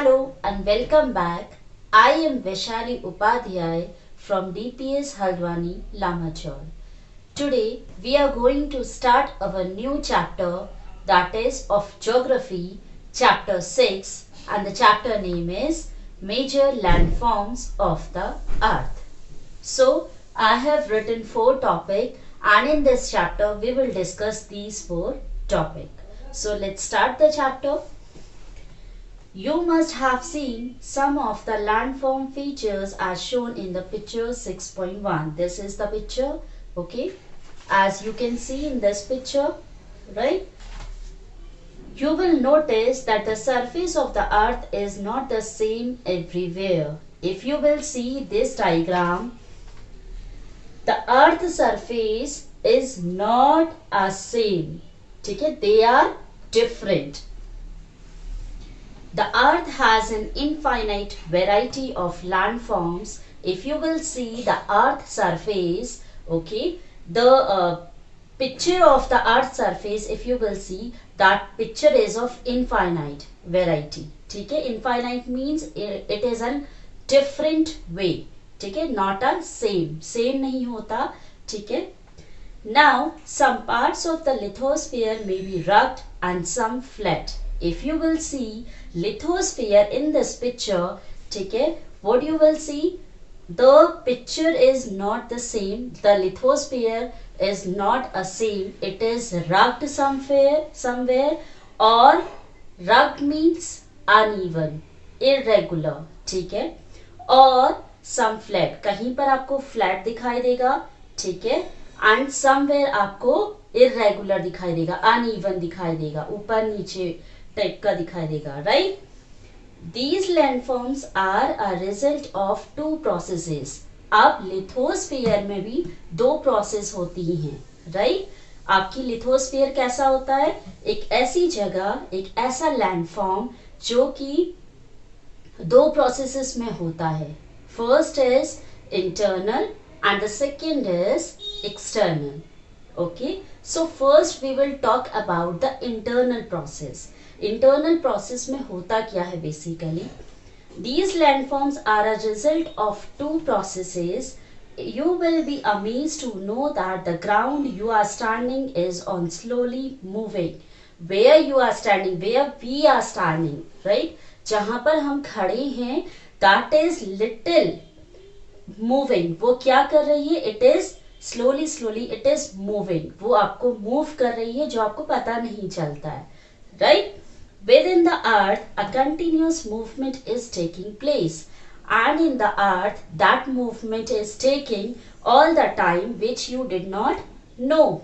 Hello and welcome back. I am Vaishali Upadhyay from DPS Haldwani Lamachor. Today we are going to start our new chapter, that is of Geography, chapter 6, and the chapter name is Major Landforms of the Earth. So I have written 4 topics, and in this chapter we will discuss these 4 topics. So let's start the chapter. You must have seen some of the landform features as shown in the picture 6.1. This is the picture, okay? As you can see in this picture, right? You will notice that the surface of the earth is not the same everywhere. If you will see this diagram, the earth surface is not the same. Okay? They are different. The earth has an infinite variety of landforms. If you will see the earth surface, okay, the picture of the earth surface, if you will see, that picture is of infinite variety. Okay, infinite means it is a different way. Okay, not a same नहीं होता. Okay. Now some parts of the lithosphere may be rugged and some flat. If you will see lithosphere in this picture, okay, what you will see, the picture is not the same. The lithosphere is not a same. It is rugged somewhere, or rugged means uneven, irregular, ठीक है, और some flat. कहीं पर आपको flat दिखाई देगा, ठीक है, and somewhere आपको irregular दिखाई देगा, uneven दिखाई देगा, ऊपर नीचे टाइप का दिखाई देगा, right? These landforms are a result of 2 processes. अब लिथोस्फीयर में भी 2 प्रोसेस होती हैं, राइट? आपकी लिथोस्फीयर कैसा होता है? एक ऐसी जगह, एक ऐसा लैंडफॉर्म जो कि 2 प्रोसेसेस में होता है. First is internal and the second is external. Okay, so first we will talk about the internal process. Internal process में होता क्या है basically? These landforms are a result of 2 processes. You will be amazed to know that the ground you are standing is on slowly moving. Where you are standing, where we are standing, right? जहाँ पर हम खड़े हैं, that is little moving. वो क्या कर रही है? It is slowly it is moving. वो आपको move कर रही है जो आपको पता नहीं चलता है, right? Within the earth, a continuous movement is taking place, and in the earth, that movement is taking all the time, which you did not know.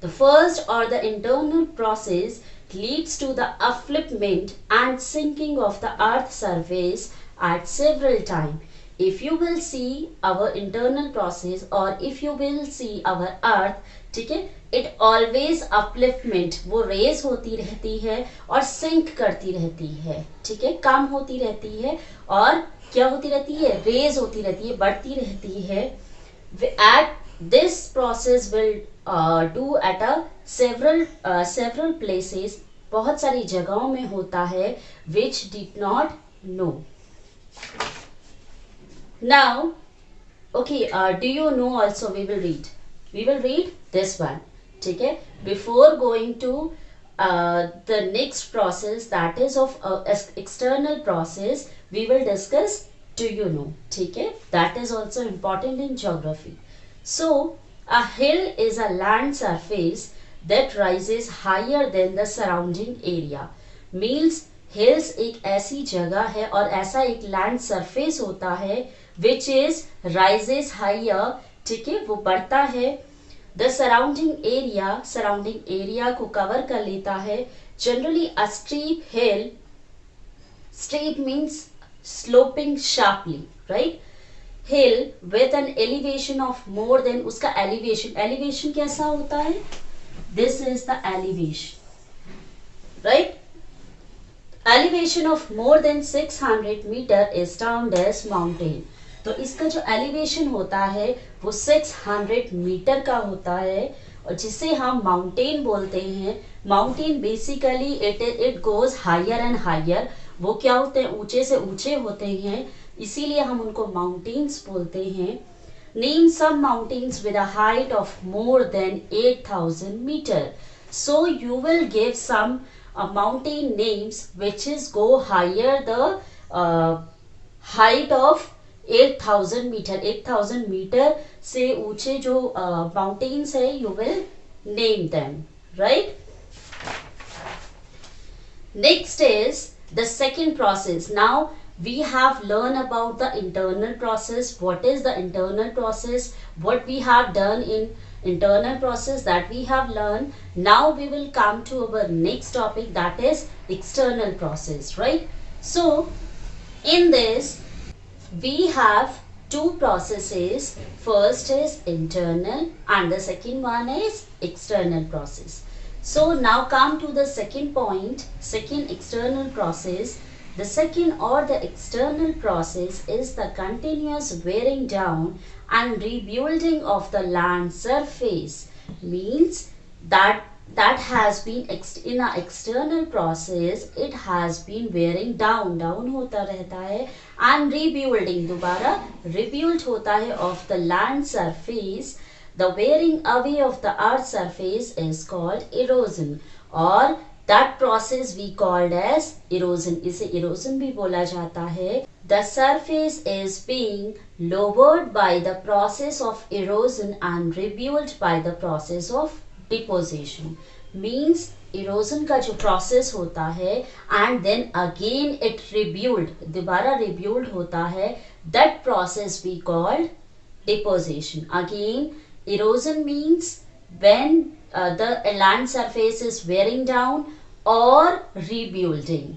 The first or the internal process leads to the upliftment and sinking of the earth's surface at several times. If you will see our internal process, or if you will see our earth, ठीक है, it always upliftment, वो raise होती रहती है और sink करती रहती है, ठीक है, कम होती रहती है और क्या होती रहती है? रेज होती रहती है, बढ़ती रहती है. At this process will do at a several places, बहुत सारी जगहों में होता है, which did not know. Now, okay, do you know also we will read this one, ठीक है? Before going to the next process, that is of external process, we will discuss do you know, ठीक है? That is also important in geography. So, a hill is a land surface that rises higher than the surrounding area. Means hills एक ऐसी जगह है और ऐसा एक land surface होता है which is rises higher, ठीक है, वो बढ़ता है. The surrounding area को कवर कर लेता है. Generally a steep hill, steep means sloping sharply, right? Hill with an elevation of more than, उसका elevation कैसा होता है? This is the elevation, right? Elevation of more than 600 meter is termed as mountain. तो इसका जो elevation होता है वो 600 मीटर का होता है और जिसे हम माउंटेन बोलते हैं. Mountain basically it goes higher and higher वो क्या होते हैं, ऊंचे से ऊंचे होते हैं, इसीलिए हम उनको माउंटेन्स बोलते हैं. Name some mountains with a height of more than 8,000 meter. So you will give some mountain names which is go higher the height of 8,000 meter. 8,000 meter से ऊंचे जो mountains है, you will name them, right? Next is the second process. Now we have learned about the internal process. What is the internal process? What we have done in internal process, that we have learned. Now we will come to our next topic, that is external process, right? So in this we have two processes. First is internal and the second one is external process. So now come to the second point, second external process. The second or the external process is the continuous wearing down and rebuilding of the land surface. Means that has been in a external process, it has been wearing down होता रहता है, and rebuilding दोबारा rebuild होता है of the land surface. The wearing away of the earth surface is called erosion, or that process we called as erosion. इसे erosion भी बोला जाता है. The surface is being lowered by the process of erosion and rebuilt by the process of deposition. Means erosion का जो process होता है and then again it rebuild, दोबारा rebuild होता है, that process we called deposition. Again erosion means when the land surface is wearing down or rebuilding,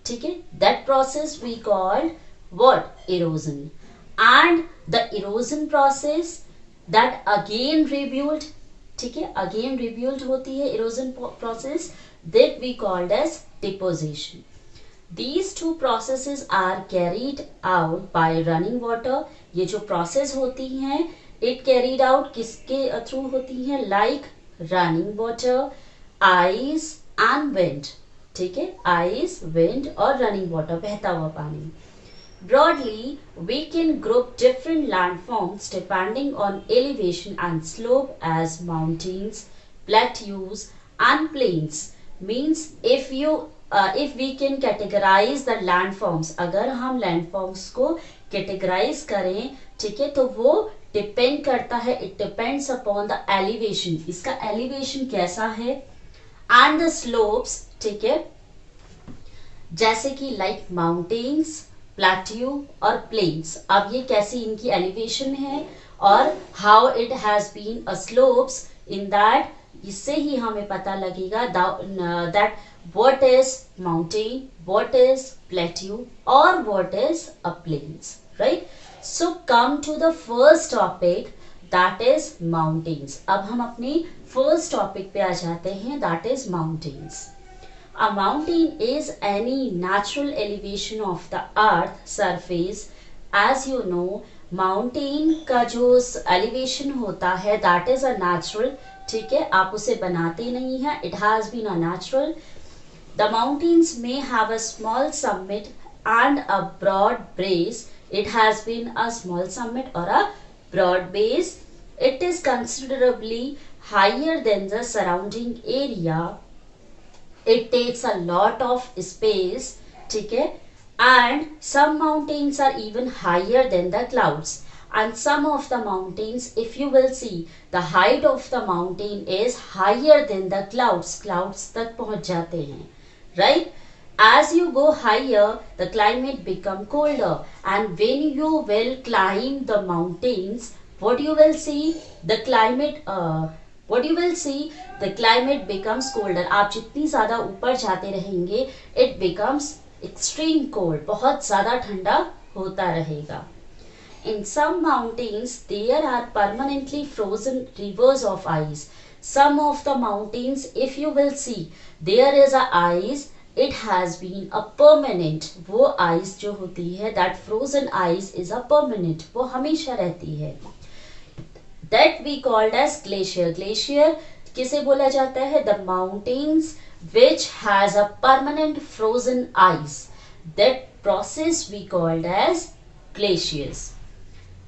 ठीक है, that process we called what? Erosion. And the erosion process that again rebuild, ठीक है, again rebuild होती है erosion process, that we called as deposition. These two processes are carried out by running water. ये जो process होती हैं, it carried out किसके through होती हैं? Like running water, ice and wind, ठीक है, ice, wind और running water, बहता हुआ पानी. Broadly, we can group different landforms depending on elevation and slope as mountains, plateaus and plains. Means if we can categorize the landforms, अगर हम landforms को categorize करें, ठीक है, तो वो depend करता है, it depends upon the elevation, इसका elevation कैसा है, and the slopes, ठीक है, जैसे कि like mountains, plateau और plains. अब ये कैसी इनकी elevation है और how it has been a slopes, in that इससे ही हमें पता लगेगा that what is mountain, what is plateau or what is a plains, right? So come to the first topic, that is mountains. अब हम अपनी first topic पे आ जाते हैं, that is mountains. A mountain is any natural elevation of the earth surface. As you know, mountain का जो elevation होता है, that is a natural, ठीक है, आप उसे बनाते नहीं हैं, it has been a natural. The mountains may have a small summit and a broad base. It has been a small summit or a broad base. It is considerably higher than the surrounding area. It takes a lot of space, ठीक है, and some mountains are even higher than the clouds. And some of the mountains, if you will see, the height of the mountain is higher than the clouds. Clouds तक पहुंच जाते हैं, right? As you go higher, the climate become colder, and when you will climb the mountains, what you will see, the climate the climate becomes colder. आप जितनी ज़्यादा ऊपर जाते रहेंगे, it becomes extreme cold, बहुत ज़्यादा ठंडा होता रहेगा. In some mountains, there are permanently frozen rivers of ice. Some of the mountains, if you will see, there is a ice, it has been a permanent. वो ice जो होती है, that frozen ice is a permanent, वो हमेशा रहती है. That we called as glacier. Glacier किसे बोला जाता है? The mountains which has a permanent frozen ice. That process we called as glaciers.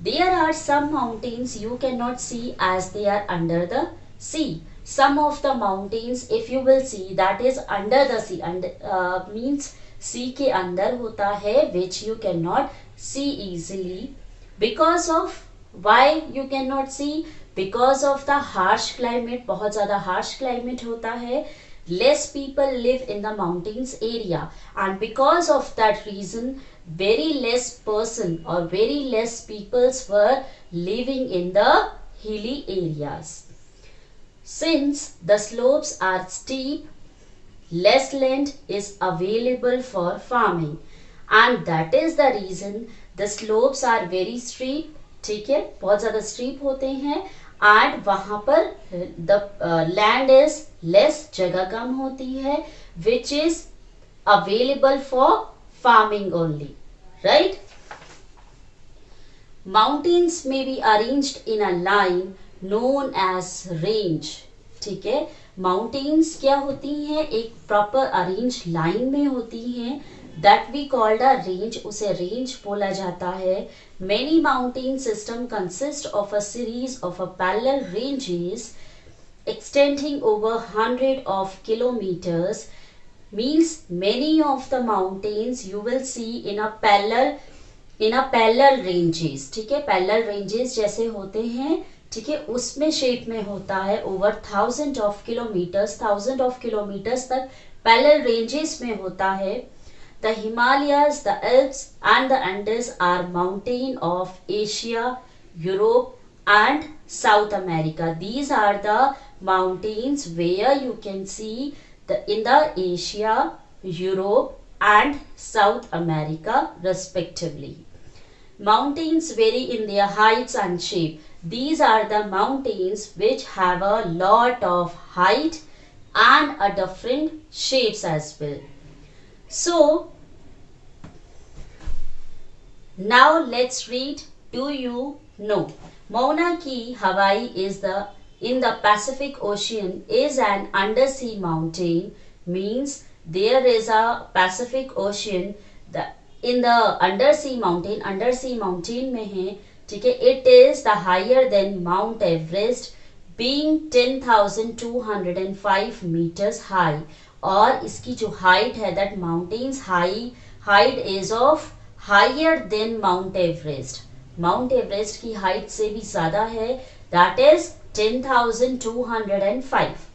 There are some mountains you cannot see as they are under the sea. Some of the mountains if you will see that is under the sea, means sea के अंदर होता है, which you cannot see easily. Because of why you cannot see? Because of the harsh climate. बहुत ज़्यादा harsh climate होता है. Less people live in the mountains area, and because of that reason very less person or very less peoples were living in the hilly areas. Since the slopes are steep, less land is available for farming, and that is the reason the slopes are very steep. ठीक है, बहुत ज़्यादा steep होते हैं, and वहाँ पर the land is less, जगह कम होती है, which is available for farming only, right? Mountains may be arranged in a line known as range. ठीक है, mountains क्या होती हैं? एक proper arranged line में होती हैं, that we called a range. उसे range बोला जाता है. Many mountain system consist of a series of a parallel ranges extending over 100 of kilometers. Means many of the mountains you will see in a parallel ranges. ठीक है, parallel ranges जैसे होते हैं, ठीक है, उसमें शेप में होता है. over 1000 of kilometers तक parallel ranges में होता है. The Himalayas, the Alps and the Andes are mountain of Asia, Europe and South America. These are the mountains where you can see in the Asia, Europe and South America respectively. Mountains vary in their heights and shape. These are the mountains which have a lot of height and a different shapes as well. So now let's read. Do you know? Mauna Kea, Hawaii is in the Pacific Ocean is an undersea mountain. Means there is a Pacific Ocean in the undersea mountain में है, ठीक है. It is the higher than Mount Everest, being 10,205 meters high. और इसकी जो height है, that mountain's height is of higher than Mount Everest. Mount Everest की height से भी ज़्यादा है, that is 10,205.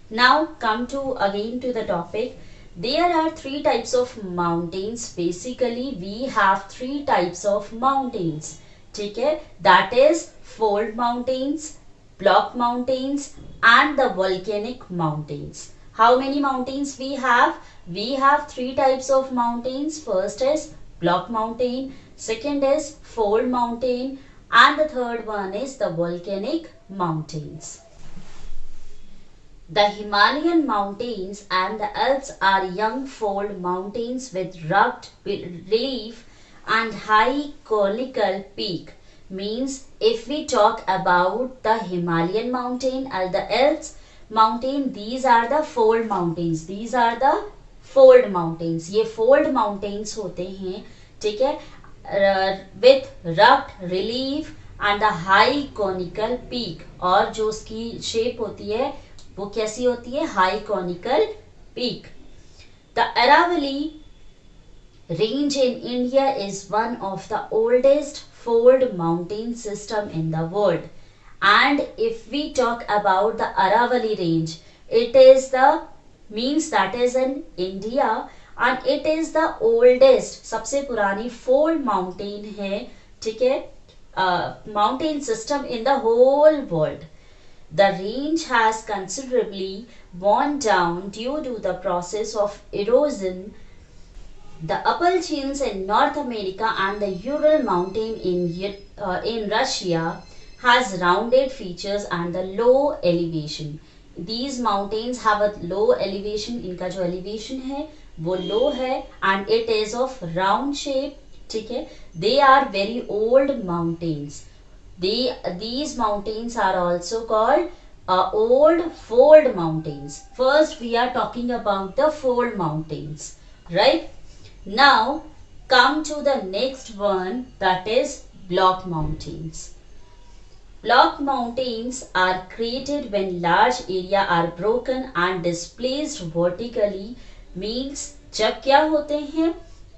Now come again to the topic. There are three types of mountains. Basically we have three types of mountains, ठीक है, that is fold mountains, block mountains and the volcanic mountains. How many mountains we have? We have three types of mountains. First is block mountain, second is fold mountain and the third one is the volcanic mountains. The Himalayan mountains and the Alps are young fold mountains with rugged relief and high conical peak. Means if we talk about the Himalayan mountain and the Alps mountain, these are the fold mountains. These are the fold mountains. ये fold mountains होते हैं, ठीक है, with rugged relief and a high conical peak. और जो उसकी shape होती है वो कैसी होती है? High conical peak. The Aravalli range in India is one of the oldest fold mountain system in the world. And if we talk about the Aravalli range, it is that is in India and it is the oldest, सबसे पुरानी fold mountain है, ठीक है, mountain system in the whole world. The range has considerably worn down due to the process of erosion. The Appalachians in North America and the Ural mountain in Russia has rounded features and the low elevation. These mountains have a low elevation. इनका जो elevation है वो low है and it is of round shape, ठीक है. They are very old mountains. These mountains are also called old fold mountains. First we are talking about the fold mountains, right? Now come to the next one, that is block mountains. Block mountains are created when large area are broken and displaced vertically. Means जब क्या होते हैं,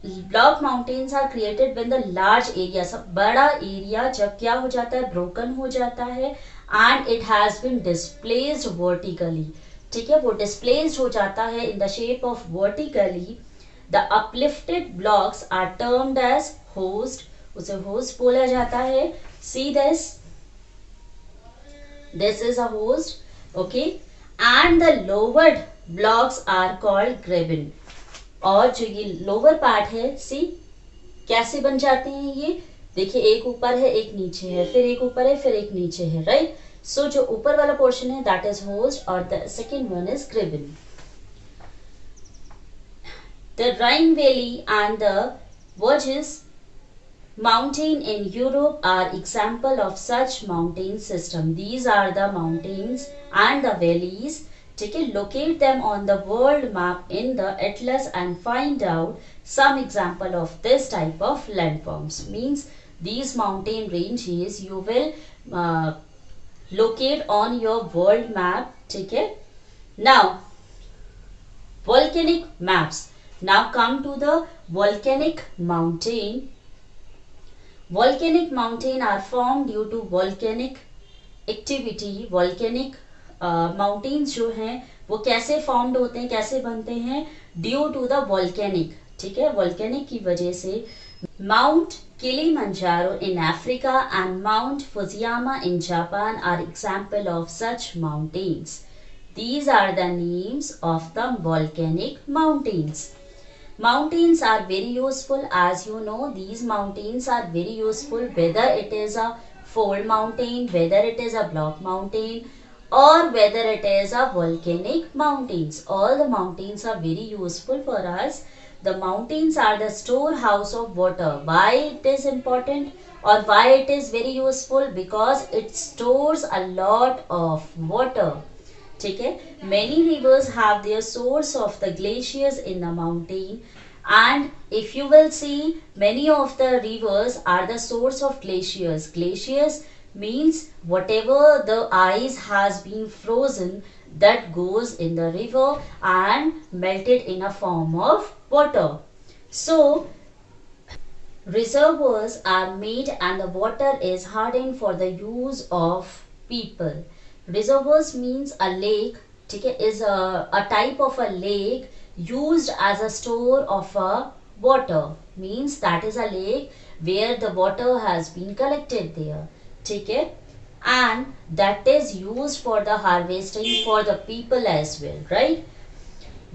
block mountains are created when the large area, सब बड़ा area जब क्या हो जाता है, ब्रोकन हो जाता है and it has been displaced vertically. ठीक है, वो डिस्प्लेस्ड हो जाता है in the shape of vertically. The uplifted blocks are termed as horst, उसे होस्ट बोला जाता है. सी this is a host, okay, and the lowered blocks are called graben. और जो ये लोअर पार्ट है, सी कैसे बन जाते हैं ये, देखिए एक ऊपर है एक नीचे है, फिर एक ऊपर है फिर एक नीचे है, राइट. सो जो ऊपर वाला पोर्शन है दैट इज होस्ट और the second one is graben. The Rhine Valley and the Vosges mountain in Europe are example of such mountain system. These are the mountains and the valleys. ठीक है, locate them on the world map in the atlas and find out some example of this type of landforms. Means these mountain ranges you will locate on your world map. ठीक है. Now volcanic maps. Now come to the volcanic mountain. Volcanic mountain are formed due to volcanic activity. Volcanic mountains जो हैं वो कैसे formed होते हैं, कैसे बनते हैं, due to the volcanic. ठीक है, volcanic की वजह से. Mount Kilimanjaro in Africa and Mount Fujiyama in Japan are example of such mountains. These are the names of the volcanic mountains. Mountains are very useful, as you know, these mountains are very useful, whether it is a fold mountain, whether it is a block mountain, or whether it is a volcanic mountains. All the mountains are very useful for us. The mountains are the storehouse of water. Why it is important or why it is very useful? Because it stores a lot of water. ठीक है, many rivers have their source of the glaciers in the mountain, and if you will see, many of the rivers are the source of glaciers. Glaciers means whatever the ice has been frozen that goes in the river and melted in a form of water. So reservoirs are made and the water is hardened for the use of people. Reservoirs means a lake, ठीक है, is a type of a lake used as a store of a water. Means that is a lake where the water has been collected there. ठीक है, and that is used for the harvesting for the people as well, right.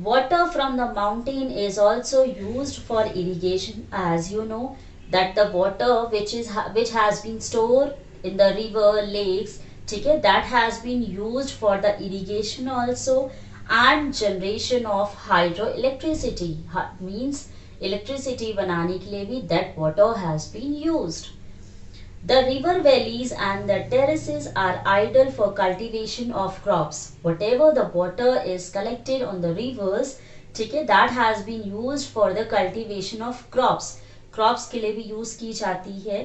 Water from the mountain is also used for irrigation, as you know that the water which has been stored in the river, lakes, ठीक है, that has been used for the irrigation also and generation of hydroelectricity. Means electricity बनाने के लिए भी that water has been used. The river valleys and the terraces are ideal for cultivation of crops. Whatever the water is collected on the rivers, ठीक है, that has been used for the cultivation of crops. Crops के लिए भी use की जाती है.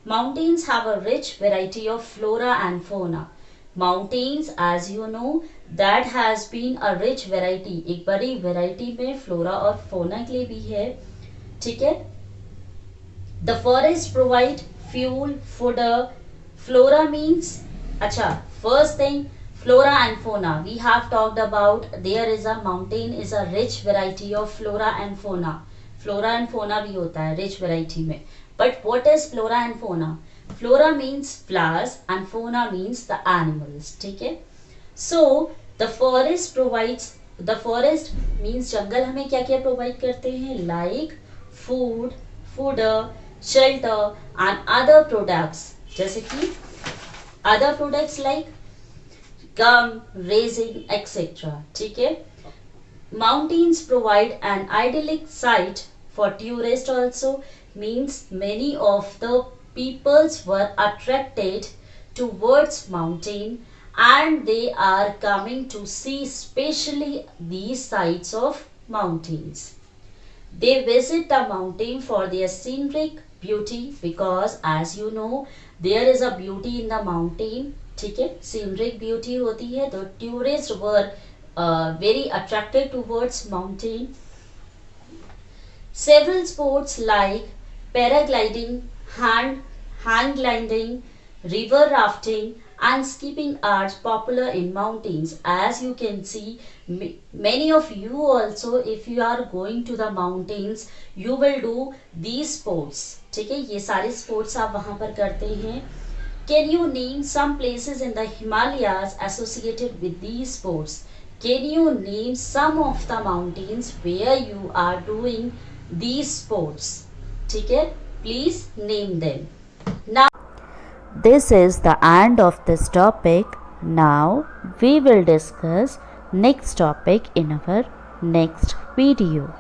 Mountains have a rich variety of flora and fauna. Mountains, as you know, that has been a rich variety. एक बड़ी variety में flora और fauna के लिए भी है. ठीक है. The forest provide fuel, fodder. Flora means, अच्छा, first thing, flora and fauna. We have talked about there is a mountain is a rich variety of flora and fauna. Flora and fauna भी होता है rich variety में. But what is flora and fauna? Flora means flowers and fauna means the animals. ठीक है. So the forest means जंगल हमें क्या क्या provide करते हैं, like food, fodder, shelter and other products. जैसे कि other products like gum, resin, etc. ठीक है. Mountains provide an idyllic site for tourists also. Means many of the peoples were attracted towards mountain and they are coming to see especially these sides of mountains. They visit the mountain for their scenic beauty because as you know there is a beauty in the mountain. ठीक है, scenic beauty होती है तो tourists were very attracted towards mountain. Several sports like paragliding, hang gliding, river rafting and skipping are popular in mountains. As you can see, many of you also, if you are going to the mountains, you will do these sports. ठीक है, ये सारे sports आप वहाँ पर करते हैं. Can you name some places in the Himalayas associated with these sports? Can you name some of the mountains where you are doing these sports? ठीक है, please name them. Now this is the end of this topic. Now we will discuss next topic in our next video.